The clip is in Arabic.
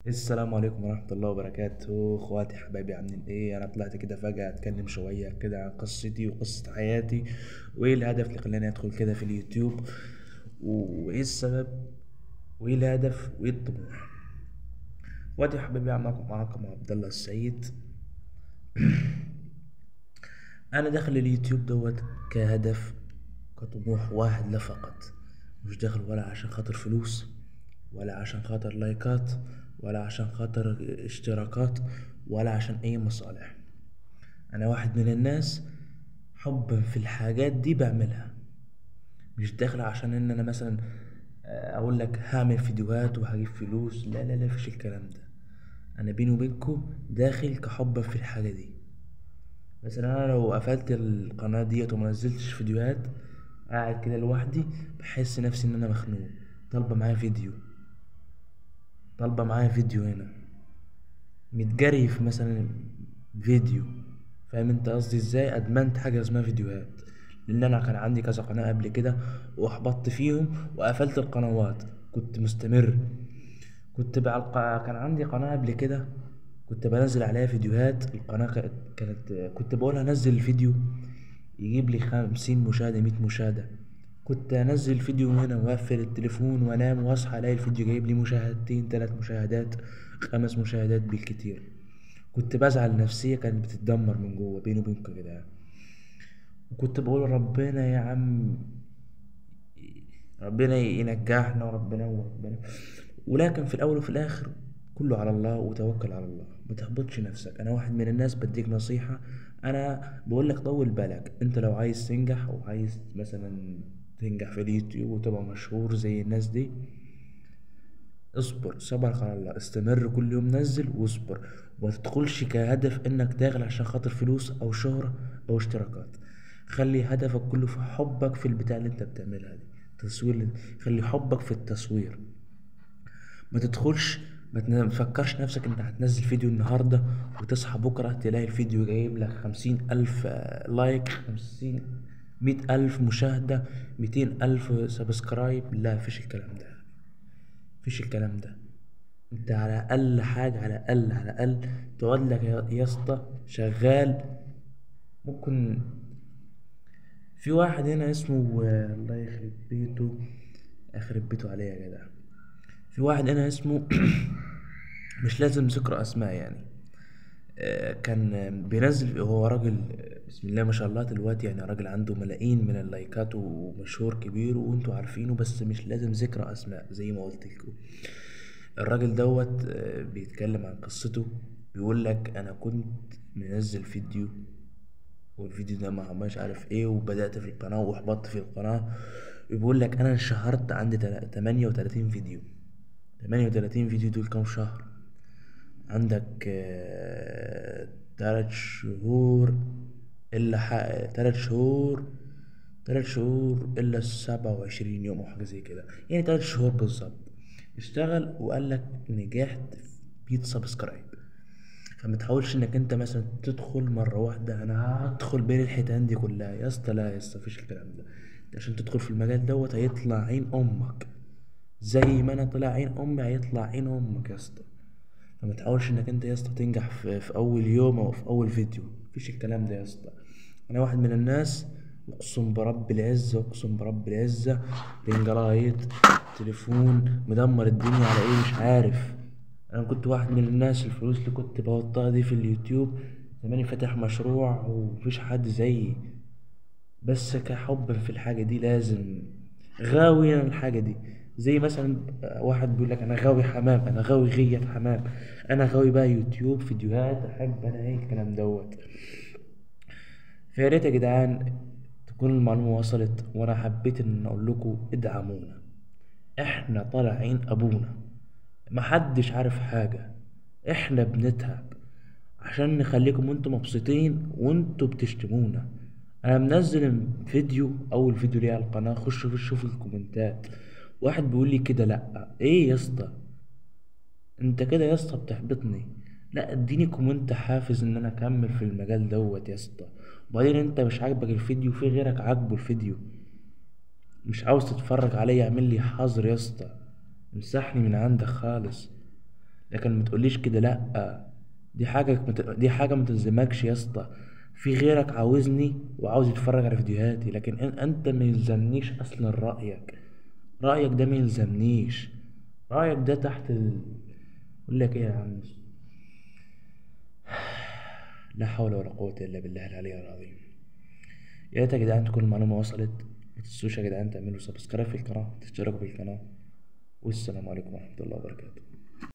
السلام عليكم ورحمة الله وبركاته، اخواتي حبايبي عاملين ايه؟ انا طلعت كده فجأة اتكلم شوية كده عن قصتي وقصة حياتي، وايه الهدف اللي خلاني ادخل كده في اليوتيوب، وايه السبب، وايه الهدف، وايه الطموح. اخواتي حبايبي معاكم عبد الله السيد. انا داخل اليوتيوب دوت كهدف، كطموح واحد لا فقط. مش داخل ولا عشان خاطر فلوس، ولا عشان خاطر لايكات، ولا عشان خاطر اشتراكات، ولا عشان اي مصالح. انا واحد من الناس حبا في الحاجات دي بعملها. مش داخل عشان ان انا مثلا اقول لك هعمل فيديوهات وهجيب فلوس، لا لا لا، فيش الكلام ده. انا بيني وبينكم داخل كحبا في الحاجة دي. مثلا انا لو قفلت القناة ديت وما نزلتش فيديوهات، قاعد كده لوحدي، بحس نفسي ان انا مخنوق. طالبة معايا فيديو، طالبة معايا فيديو هنا، متجري في مثلا فيديو. فاهم انت قصدي ازاي؟ ادمنت حاجه اسمها فيديوهات، لان انا كان عندي كذا قناه قبل كده واحبطت فيهم وقفلت القنوات. كنت مستمر، كان عندي قناه قبل كده، كنت بنزل عليها فيديوهات. القناه كنت بقول هنزل الفيديو يجيب لي 50 مشاهده، 100 مشاهده. كنت انزل فيديو هنا واقفل التليفون وانام واصحى الاقي الفيديو جايب لي مشاهدتين، 3 مشاهدات، 5 مشاهدات بالكتير. كنت بزعل، نفسية كانت بتتدمر من جوه، بيني وبينكم يا جدعان. وكنت بقول ربنا يا عم، ربنا ينجحنا، وربنا. ولكن في الاول وفي الاخر كله على الله، وتوكل على الله، ما تحبطش نفسك. انا واحد من الناس بديك نصيحة، انا بقول لك طول بالك. انت لو عايز تنجح او عايز مثلا تنجح في اليوتيوب وتبقى مشهور زي الناس دي، اصبر، صبرك على الله، استمر، كل يوم نزل واصبر. وما تدخلش كهدف انك داخل عشان خاطر فلوس او شهرة او اشتراكات. خلي هدفك كله في حبك في البتاع اللي انت بتعملها دي. تصوير، خلي حبك في التصوير. ما تدخلش، ما تفكرش نفسك انت هتنزل فيديو النهاردة وتصحى بكرة تلاقي الفيديو جايب لك 50 ألف لايك، 50، 100 ألف مشاهدة، 200 ألف سبسكرايب. لا، فيش الكلام ده، مفيش الكلام ده. انت على اقل حاجه، على الاقل تقعد لك يا اسطى شغال. ممكن في واحد هنا اسمه الله يخرب بيته، يخرب بيته عليه يا جدع. في واحد هنا اسمه مش لازم ذكر اسماء يعني. كان بينزل، هو راجل بسم الله ما شاء الله دلوقتي، يعني راجل عنده ملايين من اللايكات ومشهور كبير وانتوا عارفينه، بس مش لازم ذكر اسماء زي ما قلت لكم. الراجل دوت بيتكلم عن قصته. بيقول لك انا كنت منزل فيديو، والفيديو ده مش عارف ايه، وبدأت في القناة واحبطت في القناة. بيقول لك انا انشهرت عندي 38 فيديو. 38 فيديو دول كام شهر؟ عندك 3 شهور الا 3 شهور، 3 شهور الا 27 يوم او حاجة زي كده، يعني 3 شهور بالظبط. اشتغل وقال لك نجحت في 100 سبسكرايب. فما تحاولش انك انت مثلا تدخل مره واحده انا هدخل بين الحيتان دي كلها. يا اسطى لا، يا اسطى مفيش الكلام ده. انت عشان تدخل في المجال دوت هيطلع عين امك، زي ما انا طلع عين امي هيطلع عين امك يا اسطى. فما تحاولش انك انت يا اسطى تنجح في اول يوم او في اول فيديو، مفيش الكلام ده يا اسطى. انا واحد من الناس، اقسم برب العزه، اقسم برب العزه، رنجلايت، تليفون مدمر الدنيا على ايه مش عارف. انا كنت واحد من الناس، الفلوس اللي كنت بحطها دي في اليوتيوب زماني فاتح مشروع ومفيش حد زيي. بس كحب في الحاجة دي لازم، غاوي أنا الحاجة دي. زي مثلا واحد بيقول لك انا غاوي حمام، انا غاوي غية حمام، انا غاوي بقى يوتيوب فيديوهات، احب انا ايه الكلام دوت. فيا ريت يا جدعان تكون المعلومة وصلت، وانا حبيت ان اقول لكم ادعمونا. احنا طالعين ابونا، محدش عارف حاجة، احنا بنتعب عشان نخليكم انتوا مبسوطين وانتوا بتشتمونا. انا منزل فيديو، اول فيديو ليا على القناة، خش شوف الكومنتات. واحد بيقول لي كده، لا ايه يا اسطى، انت كده يا اسطى بتحبطني. لا، اديني كومنت حافز ان انا اكمل في المجال دوت يا اسطى. وبعدين انت مش عاجبك الفيديو، في غيرك عاجبه الفيديو، مش عاوز تتفرج عليه، اعمل لي حظر يا اسطى، امسحني من عندك خالص. لكن ما تقوليش كده لا. دي حاجه ما تلزمكش يا اسطى. في غيرك عاوزني وعاوز يتفرج على فيديوهاتي، لكن انت ما يلزمنيش اصلا رايك ده ما يلزمنيش. رايك ده اقول لك ايه يا عم؟ لا حول ولا قوه الا بالله العلي العظيم. يا ريت يا جدعان تكون المعلومه وصلت. ما تنسوش يا جدعان تعملوا سبسكرايب في القناه، تشتركوا في القناه. والسلام عليكم ورحمه الله وبركاته.